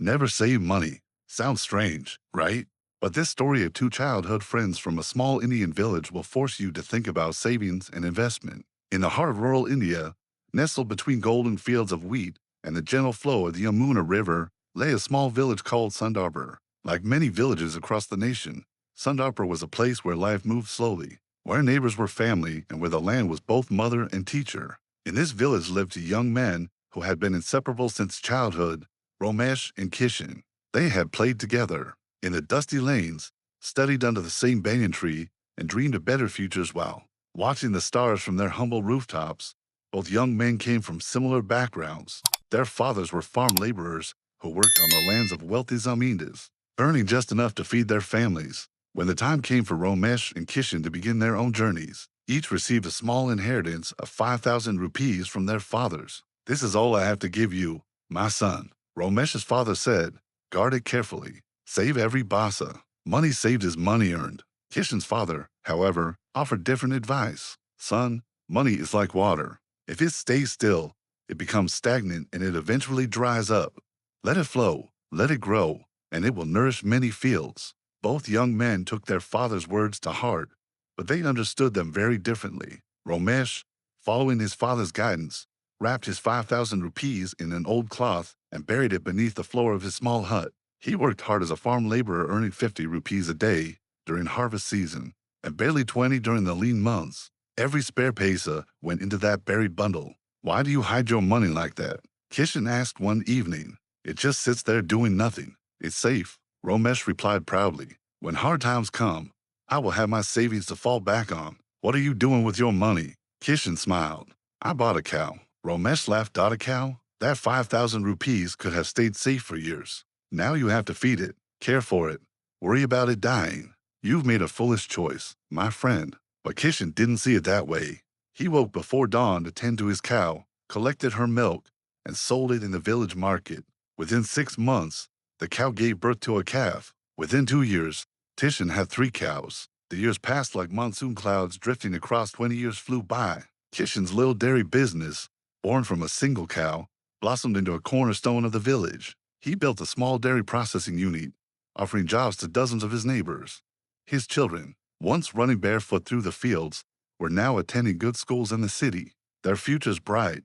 Never save money. Sounds strange, right? But this story of two childhood friends from a small Indian village will force you to think about savings and investment. In the heart of rural India, nestled between golden fields of wheat and the gentle flow of the Yamuna River, lay a small village called Sundarpur. Like many villages across the nation, Sundarpur was a place where life moved slowly, where neighbors were family, and where the land was both mother and teacher. In this village lived two young men who had been inseparable since childhood, Romesh and Kishan. They had played together in the dusty lanes, studied under the same banyan tree, and dreamed of better futures while watching the stars from their humble rooftops. Both young men came from similar backgrounds. Their fathers were farm laborers who worked on the lands of wealthy Zamindas, earning just enough to feed their families. When the time came for Romesh and Kishan to begin their own journeys, each received a small inheritance of 5,000 rupees from their fathers. "This is all I have to give you, my son," Romesh's father said. "Guard it carefully. Save every basa." Money saved is money earned. Kishan's father, however, offered different advice. "Son, money is like water. If it stays still, it becomes stagnant and it eventually dries up. Let it flow, let it grow, and it will nourish many fields." Both young men took their father's words to heart, but they understood them very differently. Romesh, following his father's guidance, wrapped his 5,000 rupees in an old cloth and buried it beneath the floor of his small hut. He worked hard as a farm laborer, earning 50 rupees a day during harvest season and barely 20 during the lean months. Every spare paisa went into that buried bundle. "Why do you hide your money like that?" Kishan asked one evening. "It just sits there doing nothing. It's safe," Romesh replied proudly. "When hard times come, I will have my savings to fall back on." "What are you doing with your money?" Kishan smiled. "I bought a cow." Romesh laughed. "A cow? That 5,000 rupees could have stayed safe for years. Now you have to feed it, care for it, worry about it dying. You've made a foolish choice, my friend." But Kishan didn't see it that way. He woke before dawn to tend to his cow, collected her milk, and sold it in the village market. Within 6 months, the cow gave birth to a calf. Within 2 years, Kishan had 3 cows. The years passed like monsoon clouds drifting across. 20 years flew by. Kishan's little dairy business, born from a single cow, blossomed into a cornerstone of the village. He built a small dairy processing unit, offering jobs to dozens of his neighbors. His children, once running barefoot through the fields, were now attending good schools in the city. Their futures bright.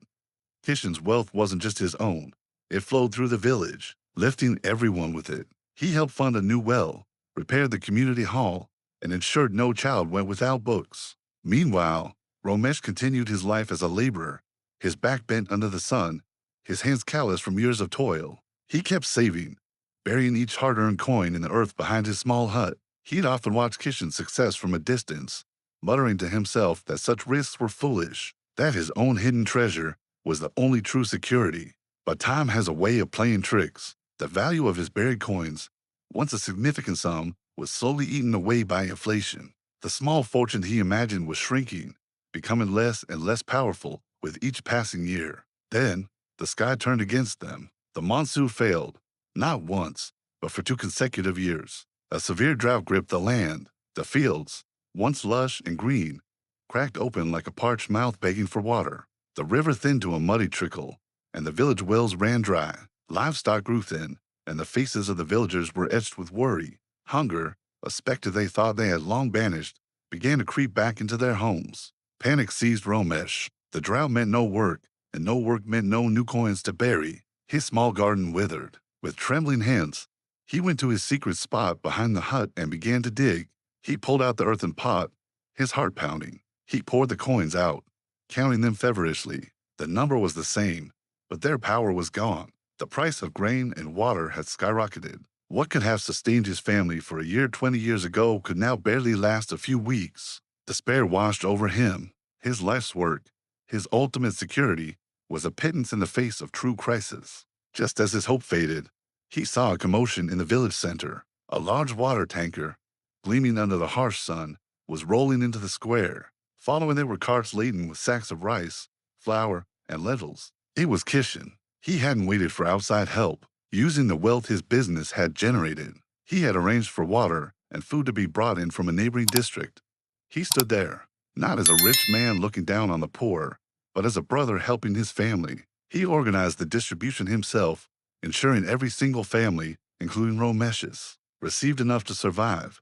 Kishan's wealth wasn't just his own. It flowed through the village, lifting everyone with it. He helped fund a new well, repaired the community hall, and ensured no child went without books. Meanwhile, Romesh continued his life as a laborer, his back bent under the sun, his hands calloused from years of toil. He kept saving, burying each hard-earned coin in the earth behind his small hut. He'd often watch Kishan's success from a distance, muttering to himself that such risks were foolish, that his own hidden treasure was the only true security. But time has a way of playing tricks. The value of his buried coins, once a significant sum, was slowly eaten away by inflation. The small fortune he imagined was shrinking, becoming less and less powerful with each passing year. Then, the sky turned against them. The monsoon failed, not once, but for 2 consecutive years. A severe drought gripped the land. The fields, once lush and green, cracked open like a parched mouth begging for water. The river thinned to a muddy trickle, and the village wells ran dry. Livestock grew thin, and the faces of the villagers were etched with worry. Hunger, a specter they thought they had long banished, began to creep back into their homes. Panic seized Romesh. The drought meant no work, and no work meant no new coins to bury. His small garden withered. With trembling hands, he went to his secret spot behind the hut and began to dig. He pulled out the earthen pot, his heart pounding. He poured the coins out, counting them feverishly. The number was the same, but their power was gone. The price of grain and water had skyrocketed. What could have sustained his family for a year 20 years ago could now barely last a few weeks. Despair washed over him. His life's work, his ultimate security, was a pittance in the face of true crisis. Just as his hope faded, he saw a commotion in the village center. A large water tanker, gleaming under the harsh sun, was rolling into the square. Following it were carts laden with sacks of rice, flour, and lentils. It was Kishan. He hadn't waited for outside help. Using the wealth his business had generated, he had arranged for water and food to be brought in from a neighboring district. He stood there, not as a rich man looking down on the poor, but as a brother helping his family. He organized the distribution himself, ensuring every single family, including Romesh's, received enough to survive.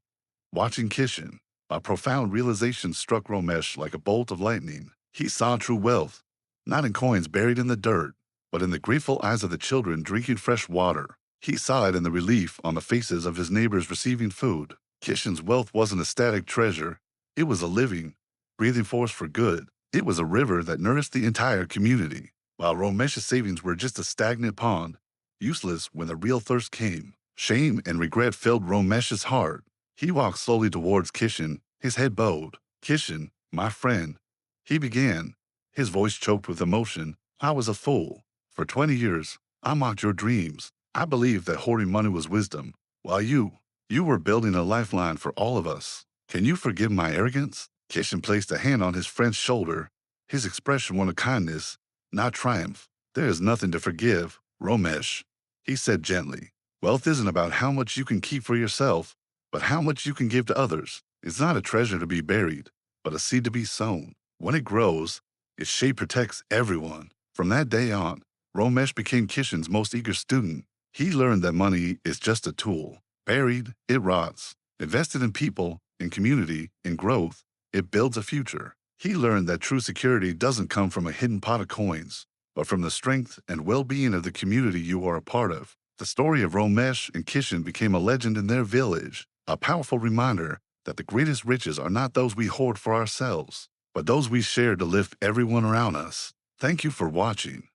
Watching Kishan, a profound realization struck Romesh like a bolt of lightning. He saw true wealth, not in coins buried in the dirt, but in the grateful eyes of the children drinking fresh water. He saw it in the relief on the faces of his neighbors receiving food. Kishan's wealth wasn't a static treasure. It was a living, breathing force for good. It was a river that nourished the entire community, while Romesh's savings were just a stagnant pond, useless when the real thirst came. Shame and regret filled Romesh's heart. He walked slowly towards Kishan, his head bowed. Kishan, my friend, he began, his voice choked with emotion. I was a fool. For 20 years, I mocked your dreams. I believed that hoarding money was wisdom, while you were building a lifeline for all of us. Can you forgive my arrogance? Kishan placed a hand on his friend's shoulder, his expression one of kindness, not triumph. There is nothing to forgive, Romesh, he said gently. Wealth isn't about how much you can keep for yourself, but how much you can give to others. It's not a treasure to be buried, but a seed to be sown. When it grows, its shade protects everyone. From that day on, Romesh became Kishan's most eager student. He learned that money is just a tool. Buried, it rots. Invested in people, in community, in growth, it builds a future. He learned that true security doesn't come from a hidden pot of coins, but from the strength and well-being of the community you are a part of. The story of Romesh and Kishan became a legend in their village, a powerful reminder that the greatest riches are not those we hoard for ourselves, but those we share to lift everyone around us. Thank you for watching.